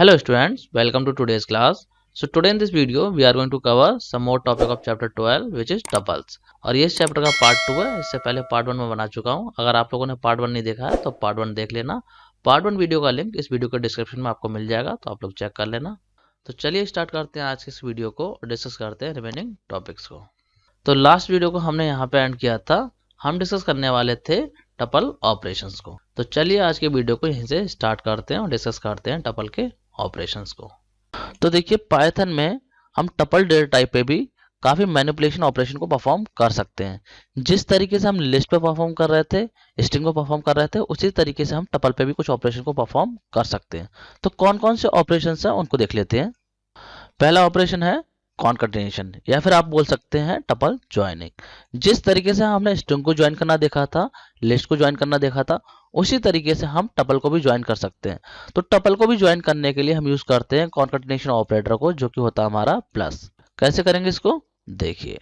Hello students, welcome to today's class. So today in this video we are going to cover some more topic of chapter 12 which is tuples. और ये इस chapter का part 2 है। इससे पहले part 1 में बना चुका हूँ। अगर आप लोगों ने पार्ट 1 नहीं देखा है तो पार्ट 1 देख लेना। पार्ट 1 वीडियो का लिंक इस वीडियो के डिस्क्रिप्शन में आपको मिल जाएगा, तो आप लोग चेक कर लेना। तो चलिए स्टार्ट करते हैं आज के इस वीडियो को और डिस्कस करते हैं रिमेनिंग टॉपिक्स को। तो लास्ट वीडियो को हमने यहाँ पे एंड किया था। हम डिस्कस करने वाले थे टपल ऑपरेशंस को। तो चलिए आज के वीडियो को यहीं से स्टार्ट करते हैं और डिस्कस करते हैं टपल के ऑपरेशंस को। तो देखिए पाइथन में हम टपल डेटा टाइप पे भी काफी मैनिपुलेशन ऑपरेशन को परफॉर्म कर सकते हैं। जिस तरीके से हम लिस्ट पे परफॉर्म कर रहे थे, स्ट्रिंग को परफॉर्म कर रहे थे, उसी तरीके से हम टपल पे भी कुछ ऑपरेशन को परफॉर्म कर सकते हैं। तो कौन कौन से ऑपरेशन है उनको देख लेते हैं। पहला ऑपरेशन है कॉन्कैटिनेशन, या फिर आप बोल सकते हैं टपल ज्वाइनिंग। जिस तरीके से हमने स्ट्रिंग को ज्वाइन करना देखा था, लिस्ट को ज्वाइन करना देखा था, उसी तरीके से हम टपल को भी ज्वाइन कर सकते हैं। तो टपल को भी ज्वाइन करने के लिए हम यूज करते हैं कॉन्कैटिनेशन ऑपरेटर को, जो कि होता है हमारा प्लस। कैसे करेंगे इसको देखिए।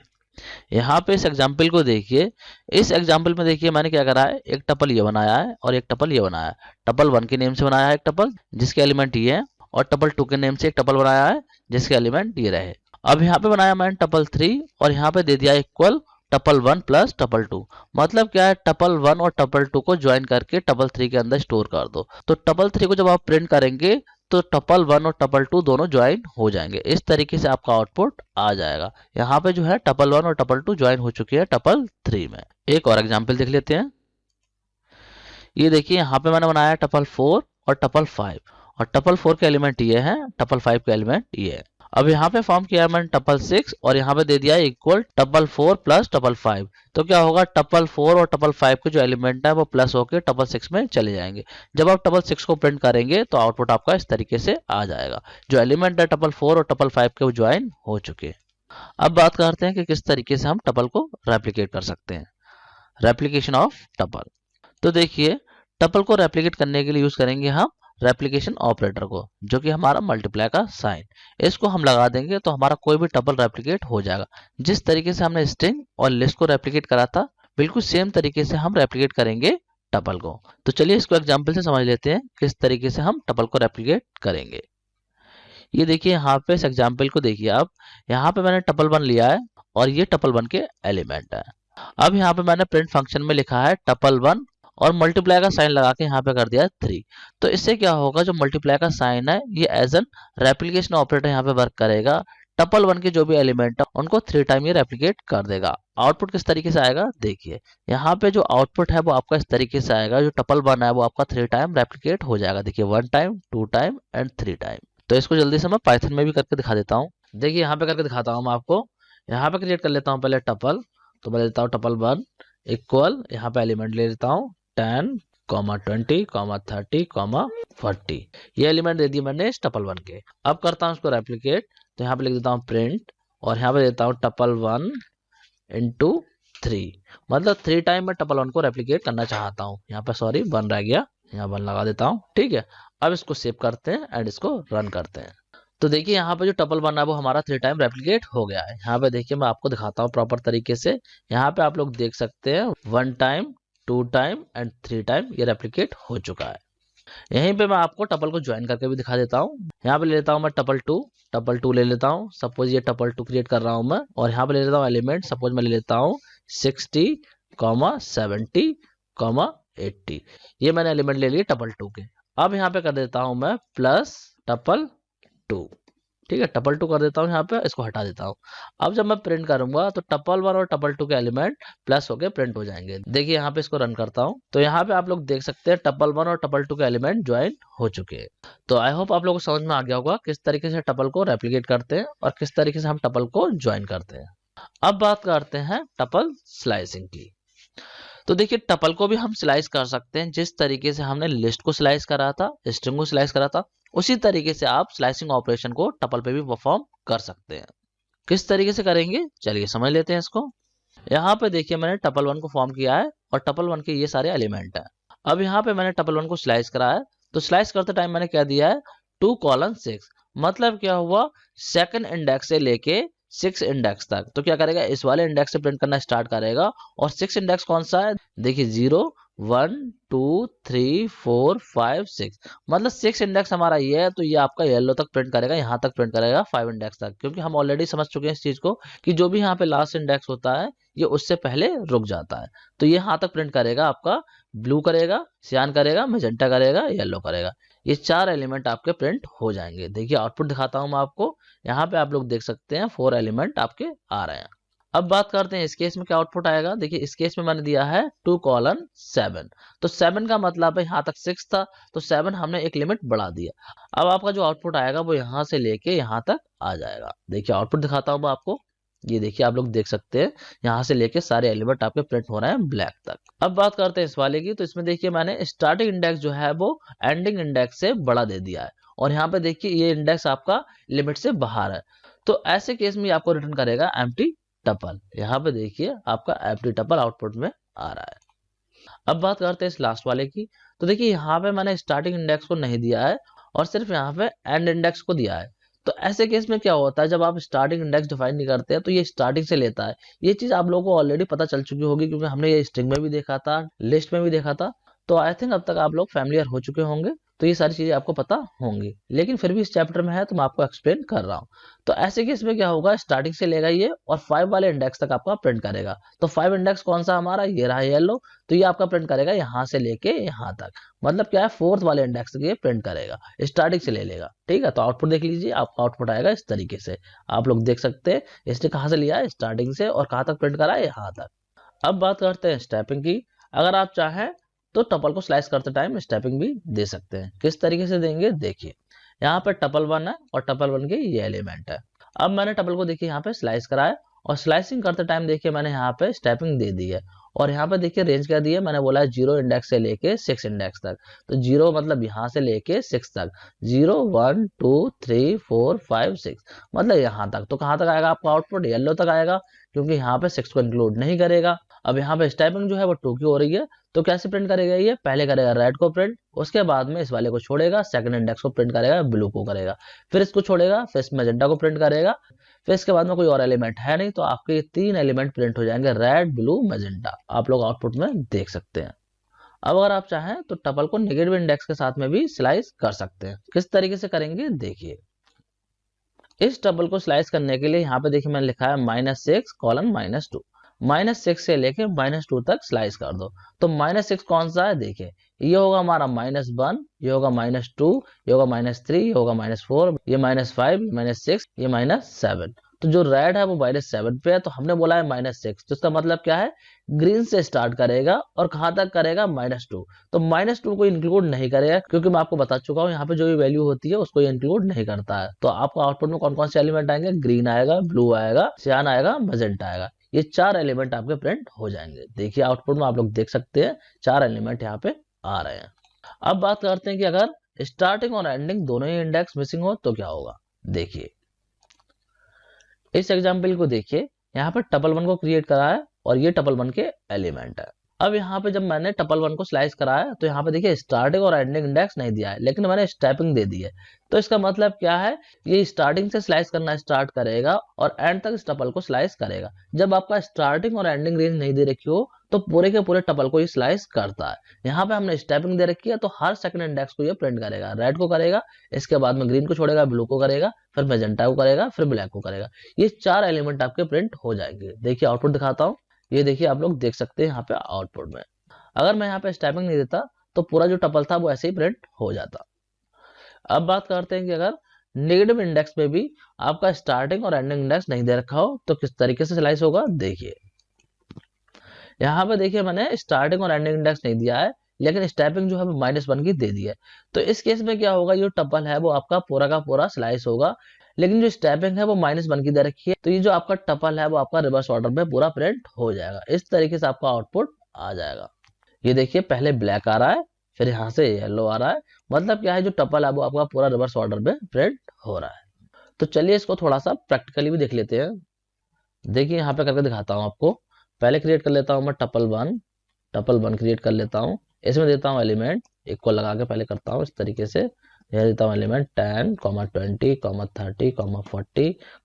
यहाँ पे इस एग्जाम्पल को देखिए। इस एग्जाम्पल में देखिए मैंने क्या करा है, एक टपल ये बनाया है और एक टपल ये बनाया है। टपल 1 के नेम से बनाया है एक टपल जिसके एलिमेंट ये है, और टपल 2 के नेम से एक टपल बनाया है जिसके एलिमेंट ये रहे। अब यहाँ पे बनाया मैंने टपल 3 और यहाँ पे दे दिया इक्वल टपल 1 प्लस टपल 2। मतलब क्या है, टपल 1 और टपल 2 को ज्वाइन करके टपल 3 के अंदर स्टोर कर दो। तो टपल 3 को जब आप प्रिंट करेंगे तो टपल 1 और टपल 2 दोनों ज्वाइन हो जाएंगे। इस तरीके से आपका आउटपुट आ जाएगा। यहाँ पे जो है टपल 1 और टपल 2 ज्वाइन हो चुकी है टपल 3 में। एक और एग्जाम्पल देख लेते हैं। ये देखिए यहाँ पे मैंने बनाया टपल 4 और टपल 5, और टपल 4 के एलिमेंट ये है, टपल 5 के एलिमेंट ये है। अब यहाँ पे फॉर्म किया है मैंने टपल 6 और यहाँ पे दे दिया है इक्वल टपल 4 प्लस टपल 5। तो क्या होगा, टपल 4 और टपल 5 के जो एलिमेंट है वो प्लस होके टपल 6 में चले जाएंगे। जब आप टपल 6 को प्रिंट करेंगे तो आउटपुट आपका इस तरीके से आ जाएगा। जो एलिमेंट है टपल 4 और टपल 5 के वो ज्वाइन हो चुके। अब बात करते हैं कि किस तरीके से हम टपल को रेप्लिकेट कर सकते हैं। Replication of tuple. तो देखिए टपल को रेप्लिकेट करने के लिए यूज करेंगे हम रेप्लिकेशन ऑपरेटर को, जो कि हमारा मल्टीप्लाई का साइन। इसको हम लगा देंगे तो हमारा कोई भी टपल रेप्लिकेट हो जाएगा। जिस तरीके से हमने स्ट्रिंग और लिस्ट को रेप्लिकेट करा था, बिल्कुल सेम तरीके से हम रेप्लिकेट करेंगे टपल को। तो चलिए इसको एग्जांपल से समझ लेते हैं किस तरीके से हम टपल को रेप्लिकेट करेंगे। ये देखिए यहाँ पे इस एग्जाम्पल को देखिए आप। यहाँ पे मैंने टपल 1 लिया है और ये टपल 1 के एलिमेंट है। अब यहाँ पे मैंने प्रिंट फंक्शन में लिखा है टपल 1 और मल्टीप्लाई का साइन लगा के यहाँ पे कर दिया 3। तो इससे क्या होगा, जो मल्टीप्लाई का साइन है ये एज एन रेप्लिकेशन ऑपरेटर यहाँ पे वर्क करेगा। टपल 1 के जो भी एलिमेंट है उनको 3 टाइम ये रेप्लिकेट कर देगा। आउटपुट किस तरीके से आएगा देखिए। यहाँ पे जो आउटपुट है वो आपका इस तरीके से आएगा। जो टपल 1 है वो आपका 3 टाइम रेप्लिकेट हो जाएगा। देखिए 1 टाइम, 2 टाइम एंड 3 टाइम। तो इसको जल्दी से मैं पाइथन में भी करके दिखा देता हूँ। देखिए यहाँ पे करके दिखाता हूँ मैं आपको। यहाँ पे क्रिएट कर लेता हूँ पहले टपल। तो मैं लेता हूँ टपल 1 इक्वल, यहाँ पे एलिमेंट ले लेता हूँ 10, 20, 30, 40। ये एलिमेंट दे दिए मैंने इस टपल 1 के। अब करता हूँ उसको रेप्लिकेट। तो यहाँ पे लिख देता हूँ प्रिंट और यहाँ पे देता हूँ टपल 1 इंटू 3। मतलब 3 टाइम मैं टपल 1 को रेप्लिकेट करना चाहता हूँ। यहाँ पे सॉरी 1 रह गया, यहाँ 1 लगा देता हूँ। ठीक है, अब इसको सेव करते हैं एंड इसको रन करते हैं। तो देखिए यहाँ पे जो टपल 1 है वो हमारा 3 टाइम रेप्लिकेट हो गया है। यहाँ पे देखिए मैं आपको दिखाता हूँ प्रॉपर तरीके से। यहाँ पे आप लोग देख सकते हैं 1 टाइम, 2 टाइम एंड 3 टाइम ये रेप्लिकेट हो चुका है। यहीं पे मैं आपको टपल को ज्वाइन करके भी दिखा देता हूँ। यहाँ पे ले लेता हूँ मैं टपल 2 ले लेता हूँ। सपोज ये टपल 2 क्रिएट कर रहा हूँ मैं, और यहाँ पे ले लेता हूँ एलिमेंट। सपोज मैं ले लेता हूँ 60, 70, 80। ये मैंने एलिमेंट ले लिए टपल 2 के। अब यहाँ पे कर देता हूँ मैं प्लस टपल 2। ठीक है, टपल 2 कर देता हूँ यहाँ पे, इसको हटा देता हूँ। अब जब मैं प्रिंट करूंगा तो टपल 1 और टपल 2 के एलिमेंट प्लस होके प्रिंट हो जाएंगे। देखिए यहाँ पे इसको रन करता हूँ तो यहाँ पे आप लोग देख सकते हैं टपल 1 और टपल 2 के एलिमेंट ज्वाइन हो चुके हैं। तो आई होप आप लोगों को समझ में आ गया होगा किस तरीके से टपल को रेप्लिकेट करते हैं और किस तरीके से हम टपल को ज्वाइन करते हैं। अब बात करते हैं टपल स्लाइसिंग की। तो देखिए टपल को भी हम स्लाइस कर सकते हैं। जिस तरीके से हमने लिस्ट को स्लाइस करा था, स्ट्रिंग को स्लाइस करा था, उसी तरीके से आप स्लाइसिंग ऑपरेशन को टपल पे भी परफॉर्म कर सकते हैं। किस तरीके से करेंगे चलिए समझ लेते हैं इसको। यहाँ पे देखिए मैंने टपल 1 को फॉर्म किया है और टपल 1 के ये सारे एलिमेंट हैं। अब यहाँ पे मैंने टपल 1 को स्लाइस करा है। तो स्लाइस करते टाइम मैंने क्या दिया है 2:6। मतलब क्या हुआ, सेकंड इंडेक्स से लेके 6 इंडेक्स तक। तो क्या करेगा, इस वाले इंडेक्स से प्रिंट करना स्टार्ट करेगा। और 6 इंडेक्स कौन सा है देखिए 0, 1 2 3 4 5 6, मतलब 6 इंडेक्स हमारा ये है, तो ये आपका येलो तक प्रिंट करेगा, यहाँ तक प्रिंट करेगा 5 इंडेक्स तक, क्योंकि हम ऑलरेडी समझ चुके हैं इस चीज को कि जो भी यहाँ पे लास्ट इंडेक्स होता है ये उससे पहले रुक जाता है। तो ये यहाँ तक प्रिंट करेगा आपका, ब्लू करेगा, सियान करेगा, मैजेंटा करेगा, येलो करेगा। ये 4 एलिमेंट आपके प्रिंट हो जाएंगे। देखिए आउटपुट दिखाता हूँ मैं आपको, यहाँ पे आप लोग देख सकते हैं 4 एलिमेंट आपके आ रहे हैं। अब बात करते हैं इस केस में क्या आउटपुट आएगा। देखिए इस केस में मैंने दिया है 2:7, तो 7 का मतलब है यहाँ तक 6 था, तो 7 हमने एक लिमिट बढ़ा दिया। अब आपका जो आउटपुट आएगा वो यहाँ से लेके यहाँ तक आ जाएगा। देखिए आउटपुट दिखाता हूँ मैं आपको, ये देखिए आप लोग देख सकते हैं यहाँ से लेके सारे एलिमेंट आपके प्रिंट हो रहे हैं ब्लैक तक। अब बात करते हैं इस वाले की, तो इसमें देखिए मैंने स्टार्टिंग इंडेक्स जो है वो एंडिंग इंडेक्स से बड़ा दे दिया है, और यहाँ पे देखिए ये इंडेक्स आपका लिमिट से बाहर है। तो ऐसे केस में आपको रिटर्न करेगा एम्प्टी टपल। यहाँ पे देखिए आपका एम्प्टी टपल आउटपुट में आ रहा है। अब बात करते हैं इस लास्ट वाले की, तो देखिए यहाँ पे मैंने स्टार्टिंग इंडेक्स को नहीं दिया है और सिर्फ यहाँ पे एंड इंडेक्स को दिया है। तो ऐसे केस में क्या होता है, जब आप स्टार्टिंग इंडेक्स डिफाइन नहीं करते हैं तो ये स्टार्टिंग से लेता है। ये चीज आप लोगों को ऑलरेडी पता चल चुकी होगी, क्योंकि हमने ये स्ट्रिंग में भी देखा था, लिस्ट में भी देखा था। तो आई थिंक अब तक आप लोग फैमिलियर हो चुके होंगे, तो ये सारी चीजें आपको पता होंगी, लेकिन फिर भी इस चैप्टर में है तो मैं आपको एक्सप्लेन कर रहा हूँ। तो ऐसे केस में क्या होगा, स्टार्टिंग से लेगा ये और 5 वाले इंडेक्स तक आपका प्रिंट करेगा। तो 5 इंडेक्स कौन सा हमारा, ये रहा येलो, तो ये आपका प्रिंट करेगा यहाँ से लेके यहाँ तक, मतलब क्या है 4th वाले इंडेक्स तक ये प्रिंट करेगा, स्टार्टिंग से ले लेगा। ठीक है, तो आउटपुट देख लीजिए, आपका आउटपुट आएगा इस तरीके से। आप लोग देख सकते हैं इसने कहाँ से लिया है, स्टार्टिंग से, और कहाँ तक प्रिंट करा है, यहाँ तक। अब बात करते हैं स्टेपिंग की। अगर आप चाहें तो टपल को स्लाइस करते टाइम स्टेपिंग भी दे सकते हैं। किस तरीके से देंगे, देखिए यहाँ पे टपल 1 है और टपल 1 के ये एलिमेंट है। अब मैंने टपल को देखिए यहाँ पे स्लाइस कराया, और स्लाइसिंग करते टाइम देखिए मैंने यहाँ पे स्टेपिंग दे दी है, और यहाँ पे देखिए रेंज क्या दी है, मैंने बोला है 0 इंडेक्स से लेके 6 इंडेक्स तक। तो 0 मतलब यहाँ से लेके 6 तक, 0 1 2 3 4 5 6, मतलब यहाँ तक। तो कहाँ तक आएगा आपका आउटपुट, येलो तक आएगा, क्योंकि यहाँ पे 6 को इंक्लूड नहीं करेगा। अब यहाँ पे स्टेपिंग जो है वो 2 की हो रही है, तो कैसे प्रिंट करेगा, ये पहले करेगा रेड को प्रिंट, उसके बाद में इस वाले को छोड़ेगा, सेकंड इंडेक्स को प्रिंट करेगा, ब्लू को करेगा, फिर इसको छोड़ेगा, फिर इस मैजेंटा को प्रिंट करेगा, फिर इसके बाद में कोई और एलिमेंट है नहीं, तो आपके ये 3 एलिमेंट प्रिंट हो जाएंगे, रेड ब्लू मैजेंटा। आप लोग आउटपुट में देख सकते हैं। अब अगर आप चाहें तो टपल को नेगेटिव इंडेक्स के साथ में भी स्लाइस कर सकते हैं। किस तरीके से करेंगे, देखिए इस टपल को स्लाइस करने के लिए यहाँ पे देखिए मैंने लिखा है -6:-2, -6 से लेके -2 तक स्लाइस कर दो। तो -6 कौन सा है, देखिए ये होगा हमारा -1, ये होगा -2, ये होगा -3, ये होगा -4, ये -5, ये -6, ये -7। तो जो रेड है वो -7 पे है, तो हमने बोला है -6, तो इसका मतलब क्या है, ग्रीन से स्टार्ट करेगा और कहाँ तक करेगा, -2। तो -2 को इंक्लूड नहीं करेगा, क्योंकि मैं आपको बता चुका हूँ यहाँ पे जो भी वैल्यू होती है उसको इंक्लूड नहीं करता है। तो आपको आउटपुट में कौन कौन से एलिमेंट आएंगे, ग्रीन आएगा, ब्लू आएगा, सियान आएगा, मैजेंटा आएगा। ये 4 एलिमेंट आपके प्रिंट हो जाएंगे। देखिए आउटपुट में आप लोग देख सकते हैं 4 एलिमेंट यहाँ पे आ रहे हैं। अब बात करते हैं कि अगर स्टार्टिंग और एंडिंग दोनों ही इंडेक्स मिसिंग हो तो क्या होगा। देखिए इस एग्जाम्पल को देखिए, यहाँ पे टपल 1 को क्रिएट करा है और ये टपल 1 के एलिमेंट है। अब यहाँ पे जब मैंने टपल 1 को स्लाइस कराया तो यहाँ पे देखिए स्टार्टिंग और एंडिंग इंडेक्स नहीं दिया है, लेकिन मैंने स्टेपिंग दे दी है। तो इसका मतलब क्या है, ये स्टार्टिंग से स्लाइस करना स्टार्ट करेगा और एंड तक इस टपल को स्लाइस करेगा। जब आपका स्टार्टिंग और एंडिंग रेंज नहीं दे रखी हो तो पूरे के पूरे टपल को ये स्लाइस करता है। यहाँ पे हमने स्टेपिंग दे रखी है, तो हर सेकंड इंडेक्स को ये प्रिंट करेगा, रेड को करेगा, इसके बाद में ग्रीन को छोड़ेगा, ब्लू को करेगा, फिर मैजेंटा को करेगा, फिर ब्लैक को करेगा। ये 4 एलिमेंट आपके प्रिंट हो जाएंगे। देखिए आउटपुट दिखाता हूँ, ये देखिए आप लोग देख सकते हैं यहाँ पे आउटपुट में। अगर मैं यहाँ पे स्टेपिंग नहीं देता तो पूरा जो टपल था वो ऐसे ही प्रिंट हो जाता। अब बात करते हैं कि अगर नेगेटिव इंडेक्स में भी आपका स्टार्टिंग और एंडिंग इंडेक्स नहीं दे रखा हो तो किस तरीके से स्लाइस होगा। देखिए यहाँ पे देखिए मैंने स्टार्टिंग और एंडिंग इंडेक्स नहीं दिया है, लेकिन स्टेपिंग जो है वो -1 की दे दी है। तो इस केस में क्या होगा, ये टपल है वो आपका पूरा का पूरा स्लाइस होगा, लेकिन जो स्टेपिंग है वो -1 की दे रखी है, तो ये जो आपका टपल है वो आपका रिवर्स ऑर्डर में पूरा प्रिंट हो जाएगा। इस तरीके से आपका आउटपुट आ जाएगा। ये देखिए पहले ब्लैक आ रहा है, फिर यहाँ से येलो आ रहा है, मतलब क्या है जो टपल है वो आपका पूरा रिवर्स ऑर्डर में प्रिंट हो रहा है। तो चलिए इसको थोड़ा सा प्रैक्टिकली भी देख लेते हैं। देखिए यहाँ पे करके दिखाता हूँ आपको। पहले क्रिएट कर लेता हूँ मैं टपल 1 क्रिएट कर लेता हूँ। इसमें देता हूँ एलिमेंट, एक को लगा के पहले करता हूँ इस तरीके से। यह देता हूँ एलिमेंट 10, 20, 30, 40,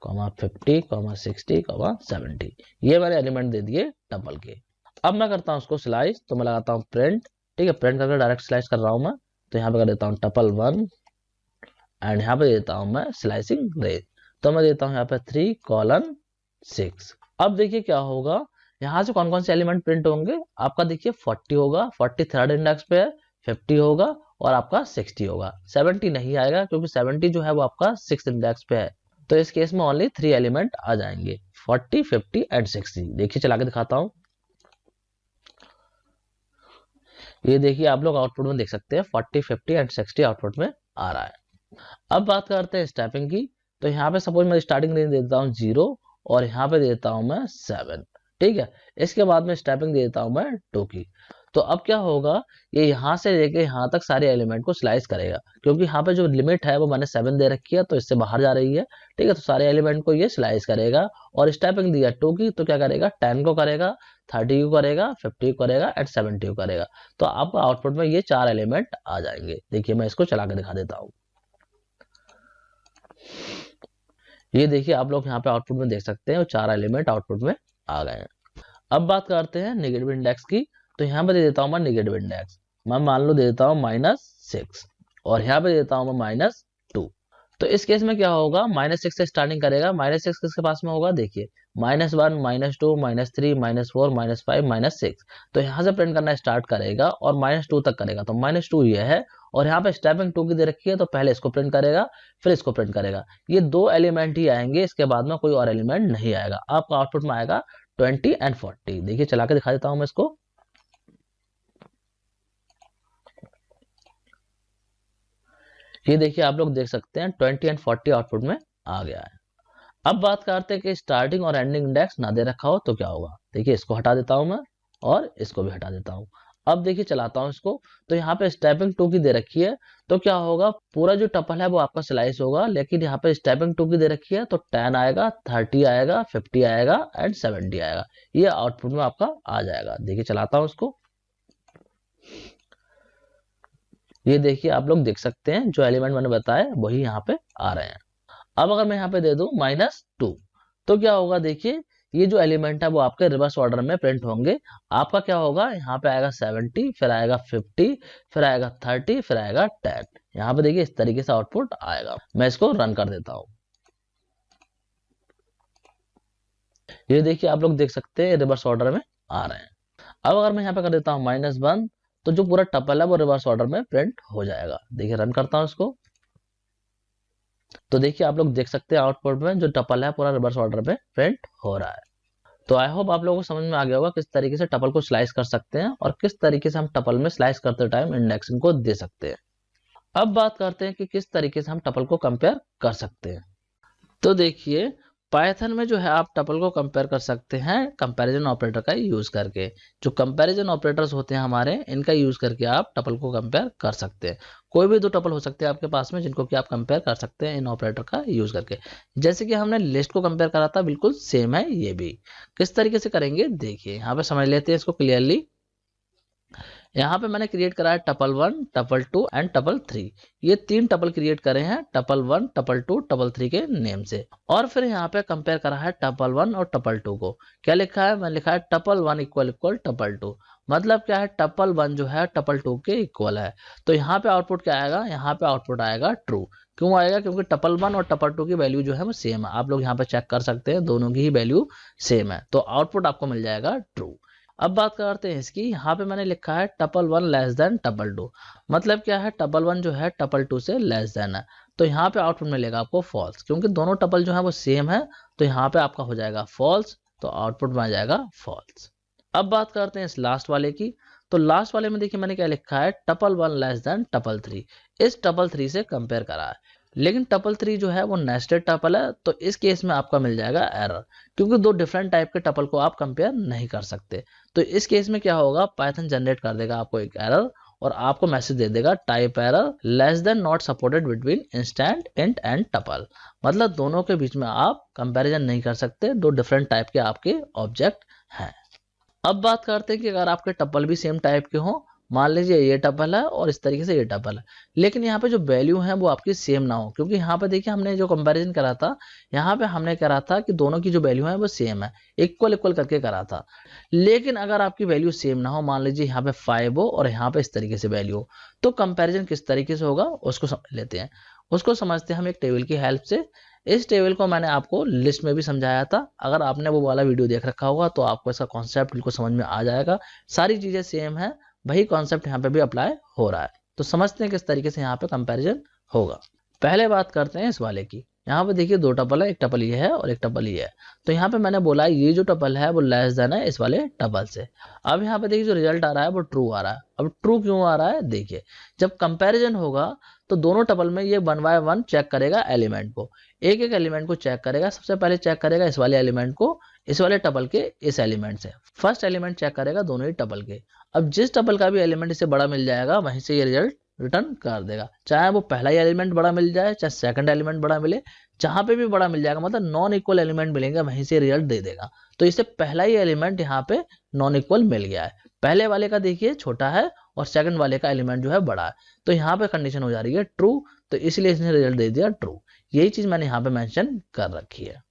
50, 60, 70। ये मैंने एलिमेंट दे दिए टपल के। अब मैं करता हूँ उसको स्लाइस, तो मैं लगाता हूँ प्रिंट, ठीक है, प्रिंट करके डायरेक्ट स्लाइस कर रहा हूँ मैं। तो यहाँ पे कर देता हूँ टपल 1 एंड यहाँ पे देता हूँ मैं स्लाइसिंग रेंज, तो मैं देता हूँ यहाँ पे 3:6। अब देखिए क्या होगा, यहाँ से कौन कौन से एलिमेंट प्रिंट होंगे आपका, देखिए 40 होगा, 40 थर्ड इंडेक्स पे है, 50 होगा और आपका 60 होगा। 70 नहीं आएगा क्योंकि 70 जो है वो आपका 6 इंडेक्स पे है। तो इस केस में ओनली 3 एलिमेंट आ जाएंगे, 40, 50 एंड 60। देखिए चला के दिखाता हूँ। ये देखिए आप लोग आउटपुट में देख सकते हैं 40, 50 एंड 60 आउटपुट में आ रहा है। अब बात करते हैं स्टेपिंग की। तो यहाँ पे सपोज मैं स्टार्टिंग रेंज देता हूँ 0 और यहाँ पे देता हूँ मैं 7, ठीक है। इसके बाद में स्टेपिंग देता हूँ मैं 2 की। तो अब क्या होगा, ये यहाँ से लेके यहाँ तक सारे एलिमेंट को स्लाइस करेगा, क्योंकि यहाँ पे जो लिमिट है वो मैंने 7 दे रखी है, तो इससे बाहर जा रही है, ठीक है। तो सारे एलिमेंट को ये स्लाइस करेगा। और स्टेपिंग दिया 2 की, तो क्या करेगा, 10 को करेगा, 30 को करेगा, 50 को करेगा एंड 70 को करेगा। तो आपका आउटपुट में ये 4 एलिमेंट आ जाएंगे। देखिए मैं इसको चला के दिखा देता हूँ। ये देखिए आप लोग यहाँ पे आउटपुट में देख सकते हैं, वो 4 एलिमेंट आउटपुट में आ गए हैं। अब बात करते हैं नेगेटिव इंडेक्स की। तो यहाँ पे दे देता हूँ मैं नेगेटिव इंडेक्स, मैं मान लो दे देता हूँ -6 और यहाँ पे देता हूँ मैं -2। तो इस केस में क्या होगा, -6 से स्टार्टिंग करेगा। -6 किसके पास में होगा, देखिए -1, -2, -3, -4, -5, -6। तो यहाँ से प्रिंट करना स्टार्ट करेगा और -2 तक करेगा। तो -2 ये है और यहाँ पे स्टेपिंग 2 की दे रखी है, तो पहले इसको प्रिंट करेगा फिर इसको प्रिंट करेगा। ये 2 एलिमेंट ही आएंगे, इसके बाद में कोई और एलिमेंट नहीं आएगा। आपका आउटपुट में आएगा 20 एंड 40। देखिए चला के दिखा देता हूं मैं इसको। ये देखिए आप लोग देख सकते हैं 20 एंड 40 आउटपुट में आ गया है। अब बात करते हैं कि स्टार्टिंग और एंडिंग इंडेक्स ना दे रखा हो तो क्या होगा। देखिए इसको हटा देता हूं मैं और इसको भी हटा देता हूं। अब देखिए चलाता हूं इसको। तो यहाँ पे स्टेपिंग 2 की दे रखी है, तो क्या होगा, पूरा जो टपल है वो आपका स्लाइस होगा। लेकिन यहाँ पे स्टेपिंग 2 की दे रखी है, तो 10 आएगा, 30 आएगा, 50 आएगा एंड 70 आएगा। ये आउटपुट में आपका आ जाएगा। देखिए चलाता हूं उसको। ये देखिए आप लोग देख सकते हैं जो एलिमेंट मैंने बताया वही यहाँ पे आ रहे हैं। अब अगर मैं यहाँ पे दे दूं -2, तो क्या होगा, देखिए ये जो एलिमेंट है वो आपके रिवर्स ऑर्डर में प्रिंट होंगे। आपका क्या होगा, यहाँ पे आएगा 70, फिर आएगा 50, फिर आएगा 30, फिर आएगा 10। यहाँ पे देखिए इस तरीके से आउटपुट आएगा। मैं इसको रन कर देता हूँ। ये देखिए आप लोग देख सकते हैं रिवर्स ऑर्डर में आ रहे हैं। अब अगर मैं यहाँ पे कर देता हूँ -1, तो जो पूरा टपल है वो रिवर्स ऑर्डर में प्रिंट हो जाएगा। देखिए रन करता हूँ इसको। तो देखिए आप लोग देख सकते हैं आउटपुट में जो टपल है पूरा रिवर्स ऑर्डर में प्रिंट हो रहा है। तो आई होप आप लोगों को समझ में आ गया होगा किस तरीके से टपल को स्लाइस कर सकते हैं और किस तरीके से हम टपल में स्लाइस करते टाइम इंडेक्सिंग को दे सकते हैं। अब बात करते हैं कि किस तरीके से हम टपल को कंपेयर कर सकते हैं। तो देखिए पाइथन में जो है आप टपल को कंपेयर कर सकते हैं कंपैरिजन ऑपरेटर का यूज करके। जो कंपैरिजन ऑपरेटर्स होते हैं हमारे, इनका यूज करके आप टपल को कंपेयर कर सकते हैं। कोई भी 2 टपल हो सकते हैं आपके पास में जिनको कि आप कंपेयर कर सकते हैं इन ऑपरेटर का यूज करके। जैसे कि हमने लिस्ट को कंपेयर करा था, बिल्कुल सेम है ये भी। किस तरीके से करेंगे देखिए, यहाँ पे समझ लेते हैं इसको क्लियरली। यहाँ पे मैंने क्रिएट करा है टपल 1, टपल 2 एंड टपल 3। ये 3 टपल क्रिएट करे हैं टपल 1, टपल 2, टपल 3 के नेम से। और फिर यहाँ पे कंपेयर करा है टपल 1 और टपल 2 को। क्या लिखा है, मैंने लिखा है टपल 1 इक्वल इक्वल टपल 2। मतलब क्या है, टपल 1 जो है टपल 2 के इक्वल है। तो यहाँ पे आउटपुट क्या आएगा, यहाँ पे आउटपुट आएगा ट्रू। क्यों आएगा, क्योंकि टपल 1 और टपल 2 की वैल्यू जो है वो सेम है। आप लोग यहाँ पे चेक कर सकते हैं, दोनों की ही वैल्यू सेम है, तो आउटपुट आपको मिल जाएगा ट्रू। अब बात करते हैं इसकी। यहाँ पे मैंने लिखा है टपल 1 लेस देन टपल 2। मतलब क्या है, टपल 1 जो है टपल 2 से लेस देन है। तो यहाँ पे आउटपुट मिलेगा आपको फॉल्स, क्योंकि दोनों टपल जो है वो सेम है। तो यहाँ पे आपका हो जाएगा फॉल्स, तो आउटपुट में आ जाएगा फॉल्स। अब बात करते हैं इस लास्ट वाले की। तो लास्ट वाले में देखिए मैंने क्या लिखा है, टपल 1 लेस देन टपल 3। इस टपल 3 से कंपेयर करा है, लेकिन टपल 3 जो है वो नेस्टेड टपल है। तो इस केस में आपका मिल जाएगा एरर, क्योंकि 2 डिफरेंट टाइप के टपल को आप कंपेयर नहीं कर सकते। तो इस केस में क्या होगा, पाइथन जनरेट कर देगा आपको एक एरर और आपको मैसेज दे देगा type error less than not supported between instant int and tuple. मतलब दोनों के बीच में आप कंपैरिजन नहीं कर सकते, 2 डिफरेंट टाइप के आपके ऑब्जेक्ट हैं। अब बात करते हैं कि अगर आपके टपल भी सेम टाइप के हों, मान लीजिए ये टपल है और इस तरीके से ये टपल है, लेकिन यहाँ पे जो वैल्यू है वो आपकी सेम ना हो, क्योंकि यहाँ पे देखिए हमने जो कंपैरिजन करा था, यहाँ पे हमने करा था कि दोनों की जो वैल्यू है वो सेम है, इक्वल इक्वल करके करा था। लेकिन अगर आपकी वैल्यू सेम ना हो, मान लीजिए यहाँ पे 5 हो और यहाँ पे इस तरीके से वैल्यू हो, तो कंपेरिजन किस तरीके से होगा उसको समझ लेते हैं। उसको समझते हैं हम एक टेबल की हेल्प से। इस टेबल को मैंने आपको लिस्ट में भी समझाया था, अगर आपने वो वाला वीडियो देख रखा होगा तो आपको इसका कॉन्सेप्ट बिल्कुल समझ में आ जाएगा। सारी चीजें सेम है, वही कॉन्सेप्ट यहाँ पे भी अप्लाई हो रहा है। तो समझते हैं किस तरीके से यहाँ पे कंपैरिजन होगा। पहले बात करते हैं इस वाले की। यहाँ पे देखिए 2 टपल है, एक टपल ये है और एक टपल ये है। तो यहाँ पे मैंने बोला ये जो टपल है वो लेस देन है इस वाले टपल से। अब यहाँ पे देखिए जो रिजल्ट आ रहा है वो ट्रू आ रहा है। अब ट्रू क्यों आ रहा है, देखिए जब कंपैरिजन होगा तो दोनों टपल में ये 1 बाय 1 चेक करेगा एलिमेंट को, एक एक एलिमेंट को चेक करेगा। सबसे पहले चेक करेगा इस वाले एलिमेंट को इस वाले टपल के इस एलिमेंट से, फर्स्ट एलिमेंट चेक करेगा दोनों ही टपल के। अब जिस टपल का भी एलिमेंट इसे बड़ा मिल जाएगा वहीं से ये रिजल्ट रिटर्न कर देगा, चाहे वो पहला ही एलिमेंट बड़ा मिल जाए चाहे सेकंड एलिमेंट बड़ा मिले, जहां पे भी बड़ा मिल जाएगा मतलब नॉन इक्वल एलिमेंट मिलेंगे वहीं से रिजल्ट दे देगा। तो इसे पहला ही एलिमेंट यहाँ पे नॉन इक्वल मिल गया है, पहले वाले का देखिए छोटा है और सेकंड वाले का एलिमेंट जो है बड़ा है, तो यहाँ पे कंडीशन हो जा रही है ट्रू, तो इसलिए इसने रिजल्ट दे दिया ट्रू। यही चीज मैंने यहाँ पे मेंशन कर रखी है।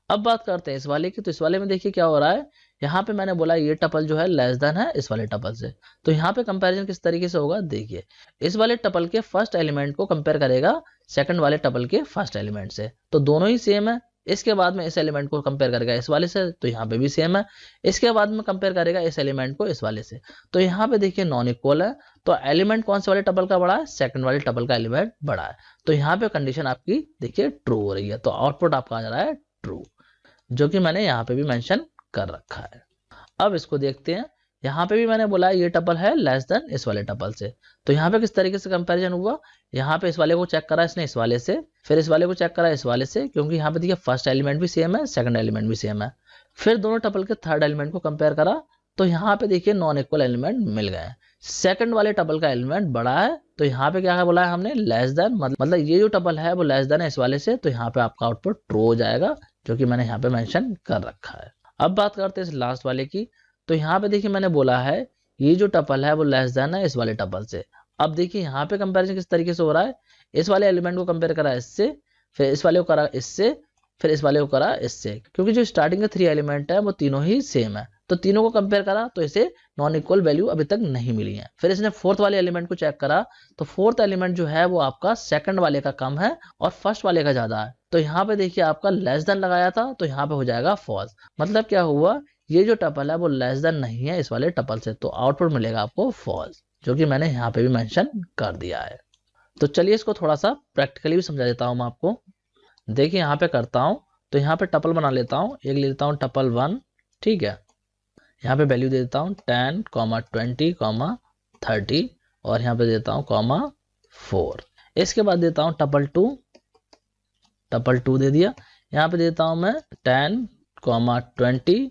अब बात करते हैं इस वाले की। तो इस वाले में देखिए क्या हो रहा है, यहाँ पे मैंने बोला ये टपल जो है लेस देन है इस वाले टपल से। तो यहाँ पे कंपैरिजन किस तरीके से होगा, देखिए इस वाले टपल के फर्स्ट एलिमेंट को कंपेयर करेगा सेकंड वाले टपल के फर्स्ट एलिमेंट से, तो दोनों ही सेम है। इसके बाद में इस एलिमेंट को कंपेयर करेगा इस वाले से, तो यहाँ पे भी सेम है। इसके बाद में कंपेयर करेगा इस एलिमेंट को इस वाले से, तो यहाँ पे देखिए नॉन इक्वल है। तो एलिमेंट कौन से वाले टपल का बड़ा है, सेकंड वाले टपल का एलिमेंट बड़ा है। तो यहाँ पे कंडीशन आपकी देखिए ट्रू हो रही है, तो आउटपुट आपका आ जा रहा है ट्रू, जो कि मैंने यहाँ पे भी मेंशन कर रखा है। अब इसको देखते हैं, यहाँ पे भी मैंने बोला ये टपल है लेस देन इस वाले टपल से। तो यहाँ पे किस तरीके से कंपैरिजन हुआ, यहाँ पे इस वाले को चेक करा इसने इस वाले से, फिर इस वाले को चेक करा इस वाले से, क्योंकि यहाँ पे देखिए फर्स्ट एलिमेंट भी सेम है सेकंड एलिमेंट भी सेम है। फिर दोनों टपल के थर्ड एलिमेंट को कंपेयर करा, तो यहाँ पे देखिए नॉन इक्वल एलिमेंट मिल गए। सेकंड वाले टपल का एलिमेंट बड़ा है, तो यहाँ पे क्या बोला है हमने लेस देन, मतलब ये जो टपल है वो लेस देन है इस वाले से, तो यहाँ पे आपका आउटपुट ट्रू हो जाएगा, जो कि मैंने यहाँ पे मेंशन कर रखा है। अब बात करते हैं इस लास्ट वाले की। तो यहाँ पे देखिए मैंने बोला है ये जो टपल है वो लेस देन है इस वाले टपल से। अब देखिए यहाँ पे कंपैरिजन किस तरीके से हो रहा है, इस वाले एलिमेंट को कंपेयर करा इससे, फिर इस वाले को करा इससे, फिर इस वाले को करा इससे, क्योंकि जो स्टार्टिंग के 3 एलिमेंट है वो तीनों ही सेम है, तो तीनों को कंपेयर करा तो इसे नॉन इक्वल वैल्यू अभी तक नहीं मिली है। फिर इसने फोर्थ वाले एलिमेंट को चेक करा, तो फोर्थ एलिमेंट जो है वो आपका सेकंड वाले का कम है और फर्स्ट वाले का ज्यादा है। तो यहाँ पे देखिए आपका लेस देन लगाया था, तो यहाँ पे हो जाएगा फॉल्स। मतलब क्या हुआ, ये जो टपल है वो लेस देन नहीं है इस वाले टपल से, तो आउटपुट मिलेगा आपको फॉल्स, जो कि मैंने यहाँ पे भी मेंशन कर दिया है। तो चलिए इसको थोड़ा सा प्रैक्टिकली भी समझा देता हूँ मैं आपको। देखिए यहाँ पे करता हूँ, तो यहाँ पे टपल बना लेता हूँ, एक ले लेता हूँ टपल 1, ठीक है। यहाँ पे वैल्यू दे देता हूँ 10, 20, 30 और यहाँ पे देता हूँ 4। इसके बाद देता हूँ टपल 2 दे दिया। यहाँ पे देता हूँ मैं 10, 20,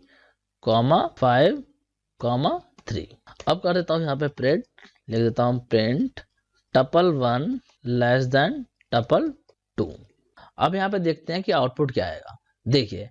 5, 3। अब कर देता हूँ यहाँ पे प्रिंट, लिख देता हूँ print tuple 1 less than tuple 2। अब यहाँ पे देखते हैं कि आउटपुट क्या आएगा। देखिए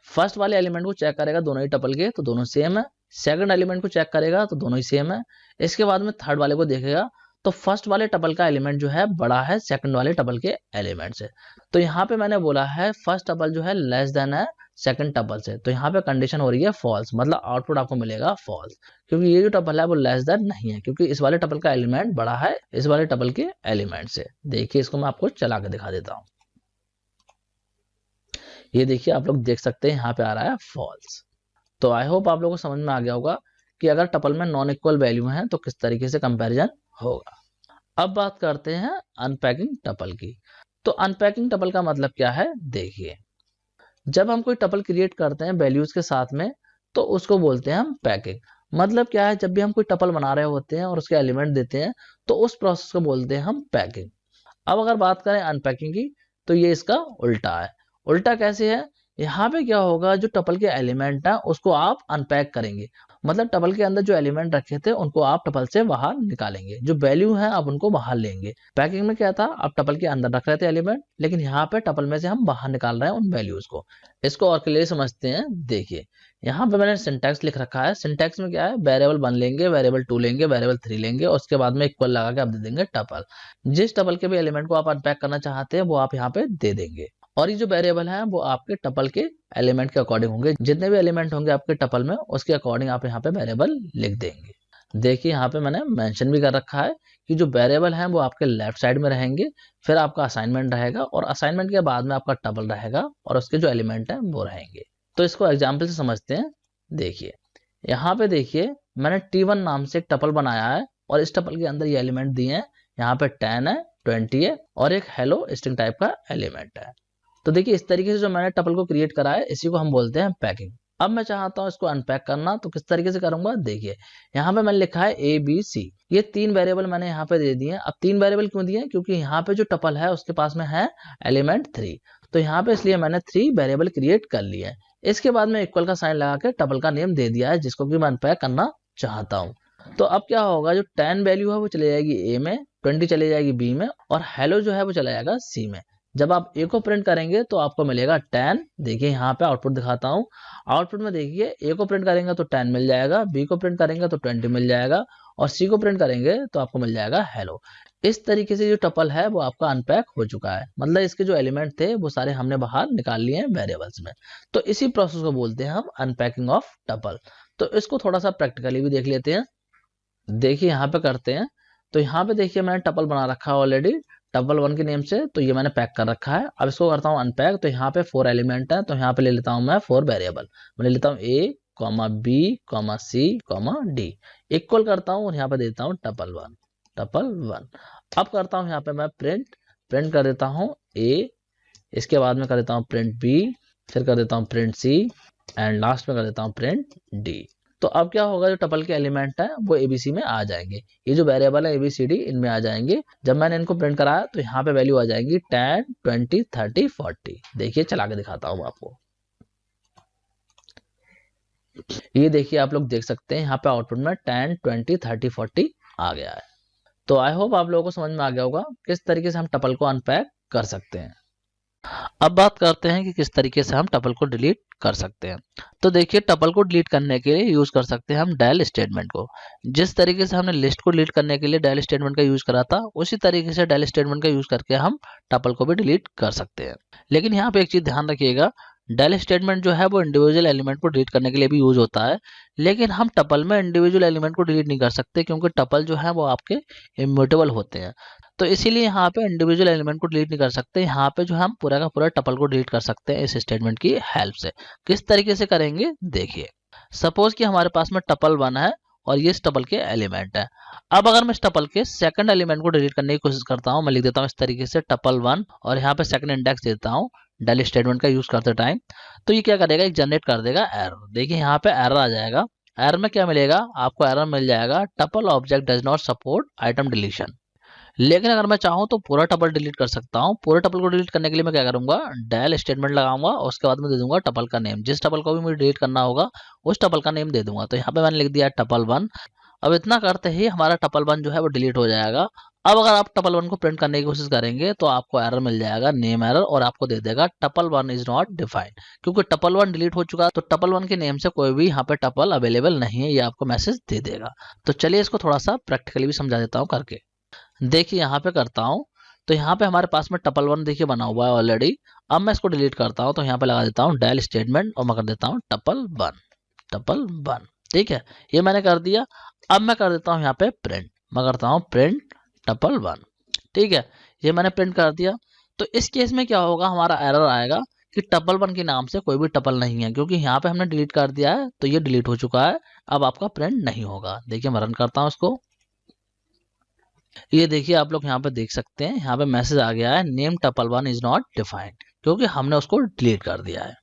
फर्स्ट वाले एलिमेंट को चेक करेगा दोनों ही टपल के, तो दोनों सेम है। सेकंड एलिमेंट को चेक करेगा तो दोनों ही सेम है। इसके बाद में थर्ड वाले को देखेगा, तो फर्स्ट वाले टपल का एलिमेंट जो है बड़ा है सेकंड वाले टपल के एलिमेंट से। तो यहाँ पे मैंने बोला है फर्स्ट टपल जो है लेस देन है सेकंड टपल से, तो यहाँ पे कंडीशन हो रही है फॉल्स, मतलब आउटपुट आपको मिलेगा फॉल्स, क्योंकि ये जो टपल है वो लेस देन नहीं है, क्योंकि इस वाले टपल का एलिमेंट बड़ा है इस वाले टपल के एलिमेंट से। देखिए इसको मैं आपको चला के दिखा देता हूँ। ये देखिए आप लोग देख सकते हैं यहाँ पे आ रहा है फॉल्स। तो आई होप आप लोगों को समझ में आ गया होगा कि अगर टपल में नॉन इक्वल वैल्यू है तो किस तरीके से कंपैरिजन होगा। अब बात करते हैं अनपैकिंग टपल की। तो अनपैकिंग टपल का मतलब क्या है, देखिए जब हम कोई टपल क्रिएट करते हैं वैल्यूज के साथ में, तो उसको बोलते हैं हम पैकिंग। मतलब क्या है, जब भी हम कोई टपल बना रहे होते हैं और उसके एलिमेंट देते हैं तो उस प्रोसेस को बोलते हैं हम पैकिंग। अब अगर बात करें अनपैकिंग की, तो ये इसका उल्टा है। उल्टा कैसे है, यहाँ पे क्या होगा, जो टपल के एलिमेंट है उसको आप अनपैक करेंगे, मतलब टपल के अंदर जो एलिमेंट रखे थे उनको आप टपल से बाहर निकालेंगे, जो वैल्यू है आप उनको बाहर लेंगे। पैकिंग में क्या था, आप टपल के अंदर रख रहे थे एलिमेंट, लेकिन यहाँ पे टपल में से हम बाहर निकाल रहे हैं उन वैल्यूज को। इसको और क्लियर समझते हैं। देखिए यहाँ पे मैंने सिंटैक्स लिख रखा है। सिंटैक्स में क्या है, वेरिएबल 1 लेंगे, वेरिएबल 2 लेंगे, वेरिएबल 3 लेंगे और उसके बाद में इक्वल लगा के आप दे देंगे टपल। जिस टपल के भी एलिमेंट को आप अनपैक करना चाहते हैं वो आप यहाँ पे दे देंगे, और ये जो वेरिएबल है वो आपके टपल के एलिमेंट के अकॉर्डिंग होंगे। जितने भी एलिमेंट होंगे आपके टपल में उसके अकॉर्डिंग आप यहाँ पे वेरिएबल लिख देंगे। देखिए यहाँ पे मैंने मेंशन भी कर रखा है कि जो वेरिएबल हैं वो आपके लेफ्ट साइड में रहेंगे, फिर आपका असाइनमेंट रहेगा और असाइनमेंट के बाद में आपका टपल रहेगा और उसके जो एलिमेंट हैं वो रहेंगे। तो इसको एग्जाम्पल से समझते हैं। देखिए यहाँ पे देखिए मैंने T1 नाम से एक टपल बनाया है और इस टपल के अंदर ये एलिमेंट दिए हैं। यहाँ पे 10 है, 20 है और एक हेलो स्ट्रिंग टाइप का एलिमेंट है। तो देखिए इस तरीके से जो मैंने टपल को क्रिएट करा है इसी को हम बोलते हैं पैकिंग। अब मैं चाहता हूं इसको अनपैक करना, तो किस तरीके से करूंगा। देखिए यहाँ पे मैंने लिखा है ABC, ये 3 वेरिएबल मैंने यहाँ पे दे दिए हैं। अब 3 वेरिएबल क्यों दिए, क्योंकि यहाँ पे जो टपल है उसके पास में है एलिमेंट 3, तो यहाँ पे इसलिए मैंने 3 वेरिएबल क्रिएट कर लिए हैं। इसके बाद में इक्वल का साइन लगा के टपल का नेम दे दिया है जिसको कि मैं अनपैक करना चाहता हूँ। तो अब क्या होगा, जो 10 वैल्यू है वो चले जाएगी A में, 20 चले जाएगी B में और हेलो जो है वो चला जाएगा C में। जब आप A को प्रिंट करेंगे तो आपको मिलेगा 10। देखिए यहाँ पे आउटपुट दिखाता हूँ। आउटपुट में देखिए A को प्रिंट करेंगे तो 10 मिल जाएगा, B को प्रिंट करेंगे तो 20 मिल जाएगा और C को प्रिंट करेंगे तो आपको मिल जाएगा हेलो। इस तरीके से जो टपल है वो आपका अनपैक हो चुका है, मतलब इसके जो एलिमेंट थे वो सारे हमने बाहर निकाल लिए हैं वेरिएबल्स में। तो इसी प्रोसेस को बोलते हैं हम अनपैकिंग ऑफ टपल। तो इसको थोड़ा सा प्रैक्टिकली भी देख लेते हैं। देखिए यहाँ पे करते हैं। तो यहाँ पे देखिए मैंने टपल बना रखा है ऑलरेडी टपल 1 के नेम से, तो ये मैंने पैक कर रखा है। अब इसको करता हूँ अनपैक। तो यहाँ पे 4 एलिमेंट है, तो यहाँ पे ले लेता हूँ मैं 4 वेरिएबल। मैं ले लेता हूँ A, B, C, D, equal करता हूँ और यहाँ पे देता हूँ टपल 1। अब करता हूँ यहाँ पे मैं प्रिंट कर देता हूँ A, इसके बाद में कर देता हूँ प्रिंट B, फिर कर देता हूँ प्रिंट C एंड लास्ट में कर देता हूँ प्रिंट D। तो अब क्या होगा, जो टपल के एलिमेंट है वो ABC में आ जाएंगे, ये जो वेरिएबल है ABCD इनमें आ जाएंगे। जब मैंने इनको प्रिंट कराया तो यहाँ पे वैल्यू आ जाएगी 10, 20, 30, 40। देखिए चला के दिखाता हूँ आपको। ये देखिए आप लोग देख सकते हैं यहाँ पे आउटपुट में 10, 20, 30, 40 आ गया है। तो आई होप आप लोगों को समझ में आ गया होगा किस तरीके से हम टपल को अनपैक कर सकते हैं। अब बात करते हैं कि किस तरीके से हम टपल को डिलीट कर सकते हैं। तो देखिए टपल को डिलीट करने के लिए यूज कर सकते हैं हम डेल स्टेटमेंट को। जिस तरीके से हमने लिस्ट को डिलीट करने के लिए डेल स्टेटमेंट का यूज करा था, उसी तरीके से डेल स्टेटमेंट का यूज करके हम टपल को भी डिलीट कर सकते हैं। लेकिन यहाँ पे एक चीज ध्यान रखिएगा, डेल स्टेटमेंट जो है वो इंडिविजुअल एलिमेंट को डिलीट करने के लिए भी यूज होता है, लेकिन हम टपल में इंडिविजुअल एलिमेंट को डिलीट नहीं कर सकते क्योंकि टपल जो है वो आपके इम्यूटेबल होते हैं। तो इसीलिए यहाँ पे इंडिविजुअल एलिमेंट को डिलीट नहीं कर सकते। यहाँ पे जो हम पूरा का पूरा टपल को डिलीट कर सकते हैं इस स्टेटमेंट की हेल्प से। किस तरीके से करेंगे देखिए। सपोज कि हमारे पास में टपल 1 है और ये इस टपल के एलिमेंट है। अब अगर मैं इस टपल के सेकंड एलिमेंट को डिलीट करने की कोशिश करता हूँ, मैं लिख देता हूँ इस तरीके से टपल 1 और यहाँ पे सेकंड इंडेक्स देता हूँ डेल स्टेटमेंट का यूज करते टाइम, तो ये क्या करेगा, एक जनरेट कर देगा एरर। देखिए यहाँ पे एरर आ जाएगा। एरर में क्या मिलेगा आपको, एरर मिल जाएगा tuple object does not support item deletion. लेकिन अगर मैं चाहूँ तो पूरा टपल डिलीट कर सकता हूँ। पूरे टपल को डिलीट करने के लिए मैं क्या करूंगा, डेल स्टेटमेंट लगाऊंगा और उसके बाद में दे दूंगा टपल का नेम। जिस टपल को भी मुझे डिलीट करना होगा उस टपल का नेम दे दूंगा। तो यहाँ पे मैंने लिख दिया टपल 1। अब इतना करते ही हमारा टपल 1 जो है वो डिलीट हो जाएगा। अब अगर आप टपल 1 को प्रिंट करने की कोशिश करेंगे तो आपको एरर मिल जाएगा, नेम एरर, और आपको दे देगा टपल 1 इज नॉट डिफाइंड। क्योंकि टपल 1 डिलीट हो चुका है तो टपल 1 के नेम से कोई भी यहाँ पे टपल अवेलेबल नहीं है, ये आपको मैसेज दे देगा। तो चलिए इसको थोड़ा सा प्रैक्टिकली भी समझा देता हूँ करके। देखिए यहाँ पे करता हूँ। तो यहाँ पे हमारे पास में टपल 1 देखिए बना हुआ है ऑलरेडी। अब मैं इसको डिलीट करता हूँ तो यहाँ पे लगा देता हूँ डेल स्टेटमेंट और मैं कर देता हूँ टपल 1। ठीक है, ये मैंने कर दिया। अब मैं कर देता हूँ यहाँ पे प्रिंट, मैं करता हूँ प्रिंट टपल 1। ठीक है, ये मैंने प्रिंट कर दिया। तो इस केस में क्या होगा, हमारा एरर आएगा कि टपल 1 के नाम से कोई भी टपल नहीं है, क्योंकि यहाँ पे हमने डिलीट कर दिया है तो ये डिलीट हो चुका है। अब आपका प्रिंट नहीं होगा। देखिए मैं रन करता हूँ इसको। ये देखिए आप लोग यहाँ पे देख सकते हैं, यहाँ पे मैसेज आ गया है name tuple 1 is not defined, क्योंकि हमने उसको डिलीट कर दिया है।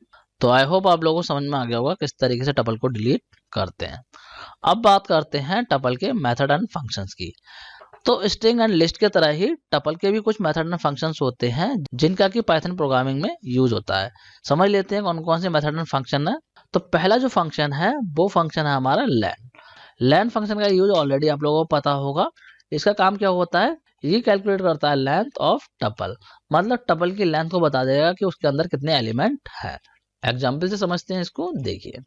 तो आई होप आप लोगों को समझ में आ गया होगा किस तरीके से टपल को डिलीट करते हैं। अब बात करते हैं टपल के मेथड एंड फंक्शंस की। तो स्ट्रिंग एंड लिस्ट के तरह ही टपल के भी कुछ मेथड एंड फंक्शंस होते हैं जिनका कि पाइथन प्रोग्रामिंग में यूज होता है। समझ लेते हैं कौन कौन से मेथड एंड फंक्शन है। तो पहला जो फंक्शन है वो फंक्शन है हमारा लेन। लेन फंक्शन का यूज ऑलरेडी आप लोगों को पता होगा। इसका काम क्या होता है, ये कैलकुलेट करता है लेंथ ऑफ टपल, मतलब टपल की लेंथ को बता देगा कि उसके अंदर कितने एलिमेंट है। एग्जाम्पल से समझते हैं इसको। देखिए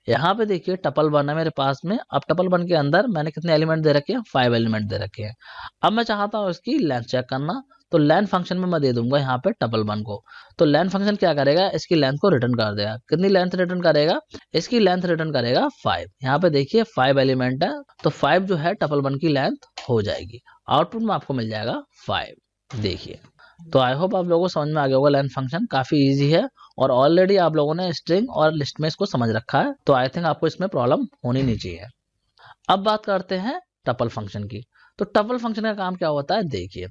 यहाँ पे देखिए टपल 1 है मेरे पास में। अब टपल 1 के अंदर मैंने कितने एलिमेंट दे रखे हैं, 5 एलिमेंट दे रखे हैं। अब मैं चाहता हूँ इसकी लेंथ चेक करना, तो लेंथ फंक्शन में मैं दे दूंगा यहाँ पे टपल 1 को। तो लेंथ फंक्शन क्या करेगा, इसकी लेंथ को रिटर्न कर देगा। कितनी लेंथ रिटर्न करेगा, इसकी लेंथ रिटर्न करेगा 5। यहाँ पे देखिए 5 एलिमेंट है, तो 5 जो है टपल 1 की लेंथ हो जाएगी। आउटपुट में आपको मिल जाएगा 5। देखिए तो आई होप आप लोगों को समझ में आ गया होगा। लेंथ फंक्शन काफी इजी है और ऑलरेडी आप लोगों ने स्ट्रिंग और लिस्ट में इसको समझ रखा है, तो आई थिंक आपको इसमें प्रॉब्लम होनी नहीं चाहिए। अब बात करते हैं टपल फंक्शन की। तो टपल फंक्शन का काम क्या होता है, देखिए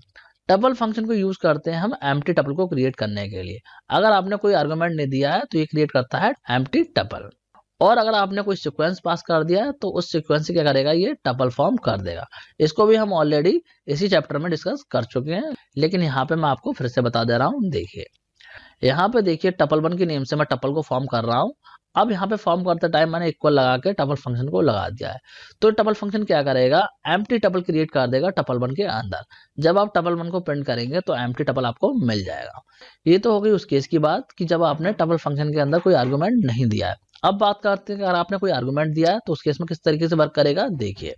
टपल फंक्शन को यूज करते हैं हम एम्प्टी टपल को क्रिएट करने के लिए। अगर आपने कोई आर्गुमेंट नहीं दिया है तो ये क्रिएट करता है एम्प्टी टपल, और अगर आपने कोई सीक्वेंस पास कर दिया है तो उस सीक्वेंस से क्या करेगा, ये टपल फॉर्म कर देगा। इसको भी हम ऑलरेडी इसी चैप्टर में डिस्कस कर चुके हैं, लेकिन यहाँ पे मैं आपको फिर से बता दे रहा हूँ। देखिए यहाँ पे देखिए टपल 1 की नेम से मैं टपल को फॉर्म कर रहा हूँ। अब यहाँ पे फॉर्म करते टाइम मैंने इक्वल लगा के टपल फंक्शन को लगा दिया है। तो टपल फंक्शन क्या करेगा, एम्प्टी टपल क्रिएट कर देगा टपल 1 के अंदर। जब आप टपल 1 को प्रिंट करेंगे तो एम्प्टी टपल आपको मिल जाएगा। ये तो हो गई उस केस की बात कि जब आपने टपल फंक्शन के अंदर कोई आर्गुमेंट नहीं दिया है। अब बात करते हैं कि अगर आपने कोई आर्गुमेंट दिया है तो उस केस में किस तरीके से वर्क करेगा। देखिए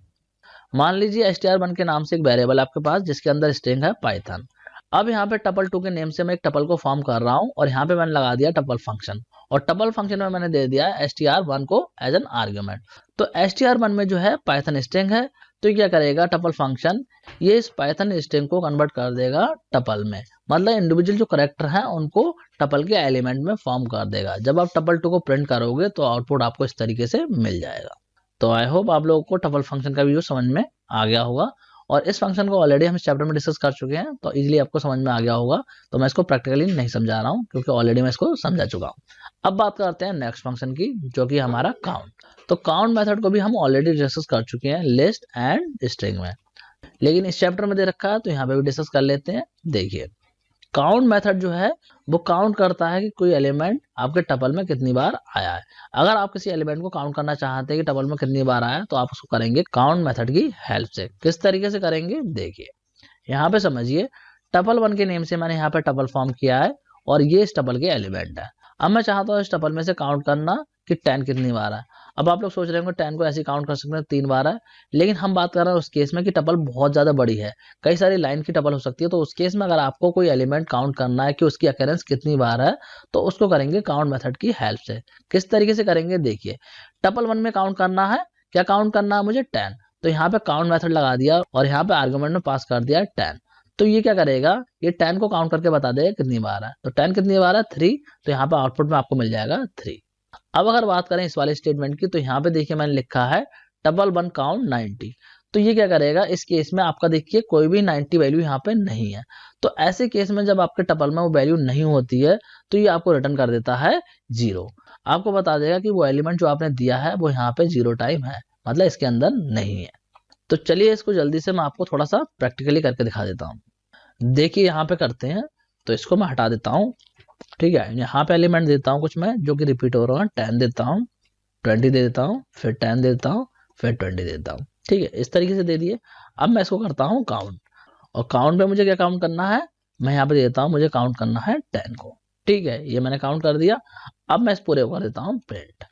मान लीजिए str1 के नाम से एक वेरिएबल आपके पास जिसके अंदर स्ट्रिंग है पाइथन। अब यहाँ पे टपल 2 के नेम से मैं एक टपल को फॉर्म कर रहा हूँ और यहाँ पे मैंने लगा दिया टपल फंक्शन, और टपल फंक्शन में मैंने दे दिया है str1 को एज एन आर्ग्यूमेंट। तो str1 में जो है पाइथन स्ट्रिंग है, तो ये क्या करेगा टपल फंक्शन, ये इस पाइथन स्ट्रिंग को कन्वर्ट कर देगा टपल में, मतलब इंडिविजुअल जो करेक्टर हैं उनको टपल के एलिमेंट में फॉर्म कर देगा। जब आप टपल 2 को प्रिंट करोगे तो आउटपुट आपको इस तरीके से मिल जाएगा। तो आई होप आप लोगों को टपल फंक्शन का भी यूज समझ में आ गया होगा, और इस फंक्शन को ऑलरेडी हम इस चैप्टर में डिस्कस कर चुके हैं, तो इजीली आपको समझ में आ गया होगा। तो मैं इसको प्रैक्टिकली नहीं समझा रहा हूँ क्योंकि ऑलरेडी मैं इसको समझा चुका हूँ। अब बात करते हैं नेक्स्ट फंक्शन की, जो कि हमारा काउंट। तो काउंट मेथड को भी हम ऑलरेडी डिस्कस कर चुके हैं लिस्ट एंड स्ट्रिंग में, लेकिन इस चैप्टर में दे रखा है तो यहाँ पे भी डिस्कस कर लेते हैं। देखिए काउंट मेथड जो है वो काउंट करता है कि कोई एलिमेंट आपके टपल में कितनी बार आया है। अगर आप किसी एलिमेंट को काउंट करना चाहते हैं कि टपल में कितनी बार आया है, तो आप उसको करेंगे काउंट मेथड की हेल्प से। किस तरीके से करेंगे, देखिए यहाँ पे समझिए टपल 1 के नेम से मैंने यहाँ पे टपल फॉर्म किया है और ये इस टपल के एलिमेंट है। अब मैं चाहता हूँ इस टपल में से काउंट करना कि 10 कितनी बार है। अब आप लोग सोच रहे होंगे 10 को ऐसे काउंट कर सकते हैं 3 बार है, लेकिन हम बात कर रहे हैं उस केस में कि टपल बहुत ज्यादा बड़ी है, कई सारी लाइन की टपल हो सकती है। तो उस केस में अगर आपको कोई एलिमेंट काउंट करना है कि उसकी अकरेंस कितनी बार है, तो उसको करेंगे काउंट मेथड की हेल्प से। किस तरीके से करेंगे, देखिए टपल 1 में काउंट करना है, क्या काउंट करना है मुझे 10, तो यहाँ पे काउंट मेथड लगा दिया और यहाँ पे आर्गुमेंट में पास कर दिया 10। तो ये क्या करेगा, ये 10 को काउंट करके बता देगा कितनी बार है। तो 10 कितनी बार है, 3। तो यहाँ पे आउटपुट में आपको मिल जाएगा 3। अब अगर बात करें इस वाले स्टेटमेंट की, तो यहाँ पे देखिए मैंने लिखा है टपल 1 काउंट 90। तो ये क्या करेगा, इस केस में आपका देखिए कोई भी 90 वैल्यू यहाँ पे नहीं है। तो ऐसे केस में जब आपके टपल में वो वैल्यू नहीं होती है तो ये आपको रिटर्न कर देता है 0। आपको बता देगा कि वो एलिमेंट जो आपने दिया है वो यहाँ पे 0 टाइम है, मतलब इसके अंदर नहीं है। तो चलिए इसको जल्दी से मैं आपको थोड़ा सा प्रैक्टिकली करके दिखा देता हूँ। देखिए यहाँ पे करते हैं, तो इसको मैं हटा देता हूँ। ठीक है, यहाँ पे एलिमेंट देता हूँ कुछ मैं जो कि रिपीट हो रहा है। 10 देता हूँ, 20 दे देता हूँ, फिर 10 देता हूँ, फिर 20 दे देता हूँ। ठीक है, इस तरीके से दे दिए। अब मैं इसको करता हूँ काउंट, और काउंट पे मुझे क्या काउंट करना है, मैं यहाँ पे देता हूँ मुझे काउंट करना है 10 को। ठीक है, ये मैंने काउंट कर दिया। अब मैं इस पूरे को कर देता हूँ प्रिंट,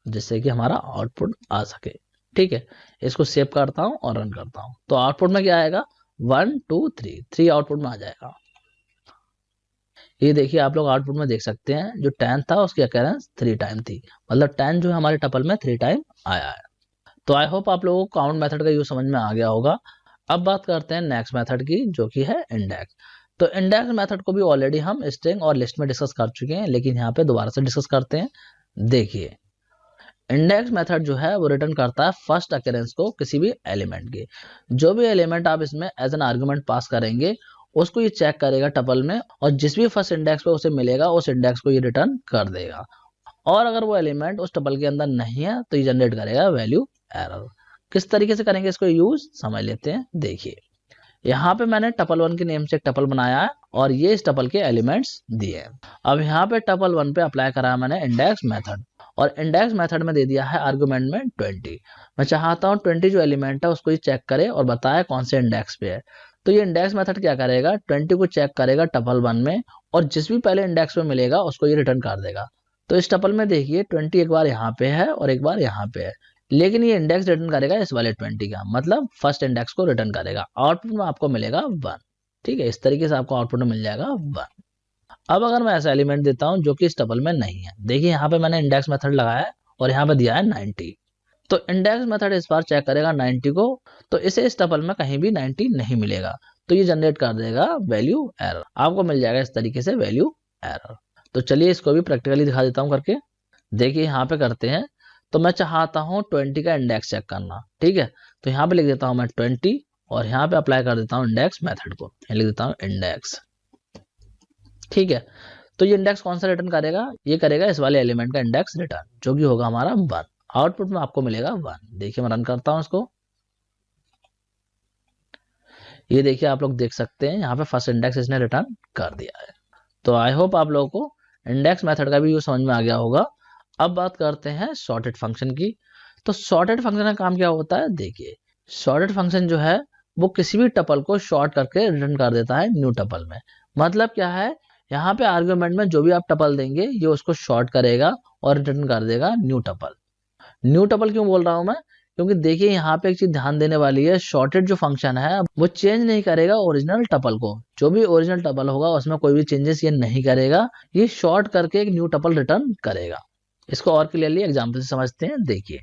जिससे कि हमारा आउटपुट आ सके। ठीक है, इसको सेव करता हूँ और रन करता हूँ। तो आउटपुट में क्या आएगा, 1 2 3 आउटपुट में आ जाएगा। ये देखिए आप लोग आउटपुट में देख सकते हैं जो 10 था उसकी अकरेंस 3 टाइम थी, मतलब 10 जो है हमारे टपल में 3 टाइम आया है। तो आई होप आप लोगों को काउंट मेथड का यूज समझ में आ गया होगा। अब बात करते हैं नेक्स्ट मेथड की, जो कि है इंडेक्स। तो इंडेक्स मेथड को भी ऑलरेडी हम स्ट्रिंग और लिस्ट में डिस्कस कर चुके हैं, लेकिन यहाँ पे दोबारा से डिस्कस करते हैं। देखिए इंडेक्स मेथड जो है वो रिटर्न करता है फर्स्ट अकरेंस को किसी भी एलिमेंट की। जो भी एलिमेंट आप इसमें एज एन आर्गुमेंट पास करेंगे उसको ये चेक करेगा टपल में, और जिस भी फर्स्ट इंडेक्स पे उसे मिलेगा उस इंडेक्स को ये रिटर्न कर देगा। और अगर वो एलिमेंट उस टपल के अंदर नहीं है तो ये जनरेट करेगा वैल्यू एरर। किस तरीके से करेंगे इसको यूज, समझ लेते हैं। देखिए यहाँ पे मैंने टपल 1 के नेम से एक टपल बनाया है और ये इस टपल के एलिमेंट्स दिए हैं। अब यहाँ पे टपल 1 पे अप्लाई करा मैंने इंडेक्स मेथड और इंडेक्स मेथड में दे दिया है आर्गुमेंट में 20। मैं चाहता हूँ 20 जो एलिमेंट है उसको ये चेक करे और बताए कौन से इंडेक्स पे है। तो ये इंडेक्स मेथड क्या करेगा, 20 को चेक करेगा टपल 1 में और जिस भी पहले इंडेक्स में मिलेगा उसको ये रिटर्न कर देगा। तो इस टपल में देखिए 20 एक बार यहाँ पे है और एक बार यहाँ पे है, लेकिन ये इंडेक्स रिटर्न करेगा इस वाले 20 का, मतलब फर्स्ट इंडेक्स को रिटर्न करेगा। आउटपुट में आपको मिलेगा 1। ठीक है, इस तरीके से आपको आउटपुट में मिल जाएगा 1। अब अगर मैं ऐसा एलिमेंट देता हूं जो कि इस टपल में नहीं है, देखिए यहाँ पे मैंने इंडेक्स मेथड लगाया है और यहाँ पे दिया है 90। तो इंडेक्स मेथड इस बार चेक करेगा 90 को, तो इसे इस टपल में कहीं भी 90 नहीं मिलेगा, तो ये जनरेट कर देगा वैल्यू एरर। आपको मिल जाएगा इस तरीके से वैल्यू एरर। तो चलिए इसको भी प्रैक्टिकली दिखा देता हूँ करके। देखिए यहाँ पे करते हैं। तो मैं चाहता हूँ 20 का इंडेक्स चेक करना। ठीक है, तो यहाँ पे लिख देता हूँ मैं 20 और यहाँ पे अप्लाई कर देता हूँ इंडेक्स मेथड को, लिख देता हूँ इंडेक्स। ठीक है, तो ये इंडेक्स कौन सा रिटर्न करेगा, ये करेगा इस वाले एलिमेंट का इंडेक्स रिटर्न, जो कि होगा हमारा 1। आउटपुट में आपको मिलेगा 1। देखिए मैं रन करता हूँ इसको, ये देखिए आप लोग देख सकते हैं यहाँ पे फर्स्ट इंडेक्स इसने रिटर्न कर दिया है। तो आई होप आप लोगों को इंडेक्स मेथड का भी यूज समझ में आ गया होगा। अब बात करते हैं सॉर्टेड फंक्शन की। तो सॉर्टेड फंक्शन का काम क्या होता है, देखिए सॉर्टेड फंक्शन जो है वो किसी भी टपल को शॉर्ट करके रिटर्न कर देता है न्यू टपल में। मतलब क्या है, यहाँ पे आर्गुमेंट में जो भी आप टपल देंगे ये उसको शॉर्ट करेगा और रिटर्न कर देगा न्यू टपल। न्यू टपल क्यों बोल रहा हूं मैं, क्योंकि देखिए यहाँ पे एक चीज ध्यान देने वाली है, शॉर्टेड जो फंक्शन है वो चेंज नहीं करेगा ओरिजिनल टपल को। जो भी ओरिजिनल टपल होगा उसमें कोई भी चेंजेस ये नहीं करेगा, ये शॉर्ट करके एक न्यू टपल रिटर्न करेगा। इसको और क्लियरली एग्जांपल से समझते हैं। देखिए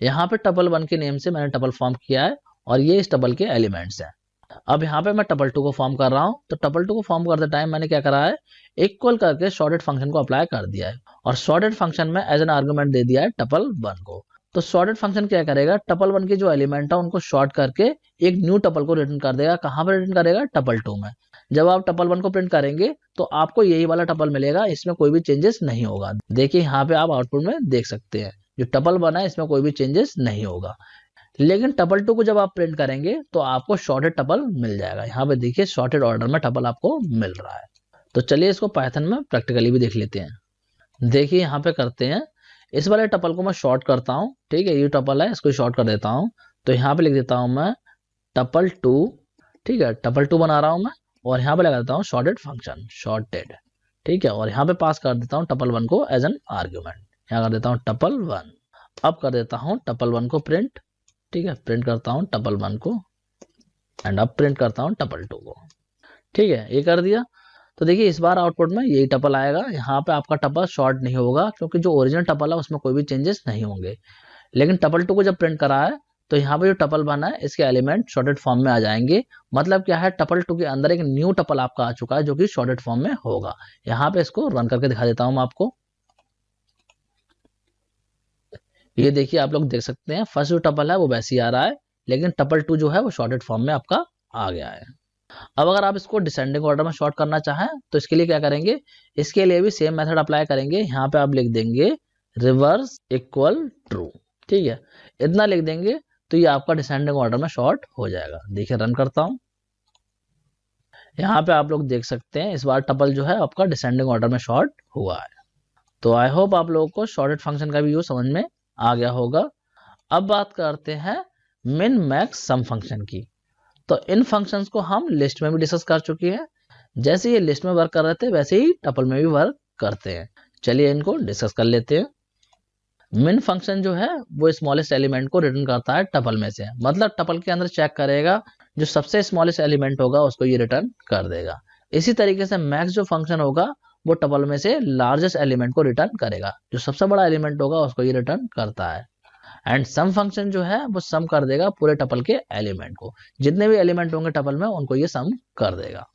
यहाँ पे टपल 1 के नेम से मैंने टपल फॉर्म किया है और ये इस टपल के एलिमेंट्स हैं। अब यहाँ पे मैं टपल 2 को फॉर्म कर रहा हूँ। तो टपल 2 को फॉर्म करते टाइम मैंने क्या करा है, इक्वल करके सॉर्टेड फंक्शन को अप्लाई कर दिया है और सॉर्टेड फंक्शन में एज एन आर्गुमेंट दे दिया है टपल 1 को। तो सॉर्टेड फंक्शन क्या करेगा, टपल 1 के जो एलिमेंट है उनको शॉर्ट करके एक न्यू टपल को रिटर्न कर देगा। कहाँ पर रिटर्न करेगा, टपल 2 में। जब आप टपल 1 को प्रिंट करेंगे तो आपको यही वाला टपल मिलेगा, इसमें कोई भी चेंजेस नहीं होगा। देखिए यहाँ पे आप आउटपुट में देख सकते हैं जो टपल 1 है इसमें कोई भी चेंजेस नहीं होगा। लेकिन टपल 2 को जब आप प्रिंट करेंगे तो आपको शॉर्टेड टपल मिल जाएगा। यहाँ पे देखिए शॉर्टेड ऑर्डर में टपल आपको मिल रहा है। तो चलिए इसको पाइथन में प्रैक्टिकली भी देख लेते हैं। देखिए यहाँ पे करते हैं, इस वाले टपल को मैं शॉर्ट करता हूँ। ठीक है, ये टपल है, इसको शॉर्ट कर देता हूँ। तो यहाँ पे लिख देता हूँ मैं टपल 2। ठीक है, टपल 2 बना रहा हूँ मैं और यहाँ पे लगा देता हूँ शॉर्टेड फंक्शन, शॉर्टेड। ठीक है, और यहाँ पे पास कर देता हूँ टपल 1 को एज एन आर्ग्यूमेंट। यहाँ कर देता हूँ टपल 1। अब कर देता हूँ टपल 1 को प्रिंट। ठीक है, प्रिंट करता हूँ टपल 1 को एंड अब प्रिंट करता हूँ टपल 2 को। ठीक है, ये कर दिया। तो देखिए इस बार आउटपुट में यही टपल आएगा। यहाँ पे आपका टपल शॉर्ट नहीं होगा क्योंकि जो ओरिजिनल टपल है उसमें कोई भी चेंजेस नहीं होंगे। लेकिन टपल 2 को जब प्रिंट करा है तो यहाँ पे जो टपल बना है इसके एलिमेंट शॉर्टेड फॉर्म में आ जाएंगे। मतलब क्या है, टपल 2 के अंदर एक न्यू टपल आपका आ चुका है जो कि शॉर्टेड फॉर्म में होगा। यहाँ पे इसको रन करके दिखा देता हूँ मैं आपको। ये देखिए आप लोग देख सकते हैं फर्स्ट जो टपल है वो वैसे ही आ रहा है, लेकिन टपल 2 जो है वो शॉर्टेड फॉर्म में आपका आ गया है। अब अगर आप इसको डिसेंडिंग ऑर्डर में शॉर्ट करना चाहें तो इसके लिए क्या करेंगे, इसके लिए भी सेम मेथड अप्लाई करेंगे। यहाँ पे आप लिख देंगे रिवर्स इक्वल ट्रू। ठीक है, इतना लिख देंगे तो ये आपका डिसेंडिंग ऑर्डर में शॉर्ट हो जाएगा। देखिए रन करता हूं, यहाँ पे आप लोग देख सकते हैं इस बार टपल जो है आपका डिसेंडिंग ऑर्डर में शॉर्ट हुआ है। तो आई होप आप लोगों को शॉर्टेड फंक्शन का भी यूज समझ में आ गया होगा। अब बात करते हैं मिन मैक्स सम फंक्शन की। तो इन फंक्शंस को हम लिस्ट में भी डिस्कस कर चुके हैं। जैसे ये लिस्ट में वर्क कर रहे थे वैसे ही टपल में भी वर्क करते हैं। चलिए इनको डिस्कस कर लेते हैं। मिन फंक्शन जो है वो स्मॉलेस्ट एलिमेंट को रिटर्न करता है टपल में से, मतलब टपल के अंदर चेक करेगा, जो सबसे स्मॉलेस्ट एलिमेंट होगा उसको ये रिटर्न कर देगा। इसी तरीके से मैक्स जो फंक्शन होगा वो टपल में से लार्जेस्ट एलिमेंट को रिटर्न करेगा, जो सबसे बड़ा एलिमेंट होगा उसको ये रिटर्न करता है। एंड सम फंक्शन जो है वो सम कर देगा पूरे टपल के एलिमेंट को, जितने भी एलिमेंट होंगे टपल में उनको ये सम कर देगा।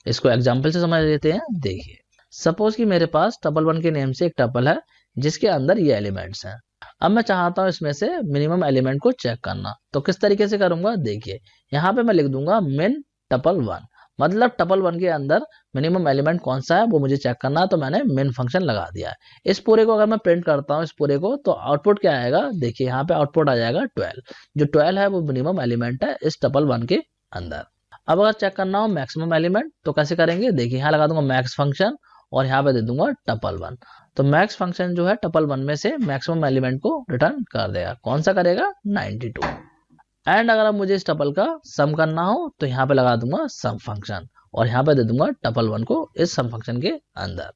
इसको एग्जांपल से समझ लेते हैं। देखिए सपोज कि मेरे पास टपल 1 के नेम से एक टपल है जिसके अंदर ये एलिमेंट्स हैं। अब मैं चाहता हूं इसमें से मिनिमम एलिमेंट को चेक करना, तो किस तरीके से करूंगा, देखिए यहाँ पे मैं लिख दूंगा मिन टपल 1, मतलब टपल 1 के अंदर मिनिमम एलिमेंट कौन सा है वो मुझे चेक करना है, तो मैंने मिन फंक्शन लगा दिया है। इस पूरे को अगर मैं प्रिंट करता हूँ इस पूरे को, तो आउटपुट क्या आएगा, देखिए यहाँ पे आउटपुट आ जाएगा 12। जो 12 है वो मिनिमम एलिमेंट है इस टपल 1 के अंदर। अब अगर चेक करना हो मैक्सिमम एलिमेंट तो कैसे करेंगे, देखिए यहाँ लगा दूंगा मैक्स फंक्शन और यहाँ पे दे दूंगा टपल 1। तो मैक्स फंक्शन जो है टपल 1 में से मैक्सिमम एलिमेंट को रिटर्न कर देगा। कौन सा करेगा, 92। एंड अगर अब मुझे इस टपल का सम करना हो तो यहाँ पे लगा दूंगा सम फंक्शन और यहाँ पे दे दूंगा टपल 1 को इस सम फंक्शन के अंदर।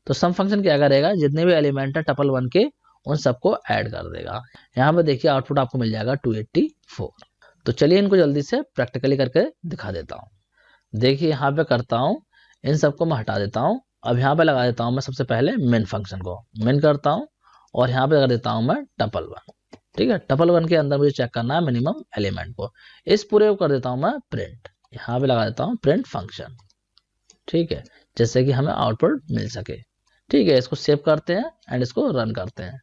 तो सम फंक्शन क्या करेगा, जितने भी एलिमेंट है टपल 1 के उन सबको ऐड कर देगा। यहाँ पे देखिए आउटपुट आपको मिल जाएगा 284। तो चलिए इनको जल्दी से प्रैक्टिकली करके दिखा देता हूँ। देखिए यहाँ पे करता हूँ, इन सबको मैं हटा देता हूँ। अब यहाँ पे लगा देता हूँ मैं सबसे पहले मेन फंक्शन को, मेन करता हूँ और यहाँ पे लगा देता हूँ मैं टपल 1। ठीक है, टपल 1 के अंदर मुझे चेक करना है मिनिमम एलिमेंट को। इस पूरे को कर देता हूँ मैं प्रिंट, यहाँ पे लगा देता हूँ प्रिंट फंक्शन। ठीक है, जैसे कि हमें आउटपुट मिल सके। ठीक है, इसको सेव करते हैं एंड इसको रन करते हैं।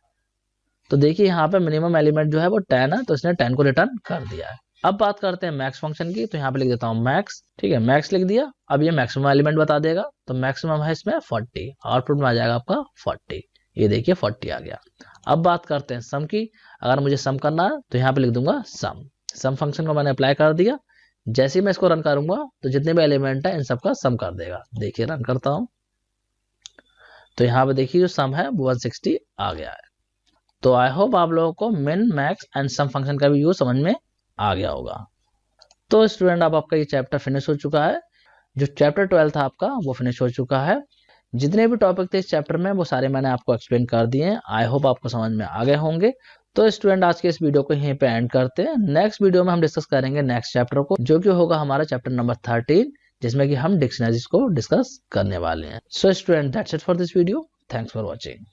तो देखिए यहाँ पे मिनिमम एलिमेंट जो है वो 10 है, तो इसने 10 को रिटर्न कर दिया है। अब बात करते हैं मैक्स फंक्शन की, तो यहाँ पे लिख देता हूँ मैक्स। ठीक है, मैक्स लिख दिया। अब ये मैक्सिमम एलिमेंट बता देगा, तो मैक्सिमम है इसमें 40, आउटपुट में आ जाएगा आपका 40। ये देखिए 40 आ गया। अब बात करते हैं सम की। अगर मुझे सम करना है तो यहाँ पे लिख दूंगा सम फंक्शन को मैंने अप्लाई कर दिया। जैसे ही मैं इसको रन करूंगा तो जितने भी एलिमेंट है इन सबका सम कर देगा। देखिए रन करता हूं तो यहाँ पे देखिए जो सम है वो 160 आ गया है। तो आई होप आप लोगों को min max and some function का भी यूज समझ में आ गया होगा। तो स्टूडेंट अब आपका ये चैप्टर फिनिश हो चुका है। जो चैप्टर 12 था आपका वो फिनिश हो चुका है। जितने भी टॉपिक थे इस चैप्टर में वो सारे मैंने आपको एक्सप्लेन कर दिए हैं। आई होप आपको समझ में आ गए होंगे। तो स्टूडेंट आज के इस वीडियो को यहीं पे एंड करते हैं। नेक्स्ट वीडियो में हम डिस्कस करेंगे नेक्स्ट चैप्टर को, जो कि होगा हमारा चैप्टर नंबर 13, जिसमें कि हम डिक्शनरीज को डिस्कस करने वाले हैं। So student that's it for this video. Thanks for watching.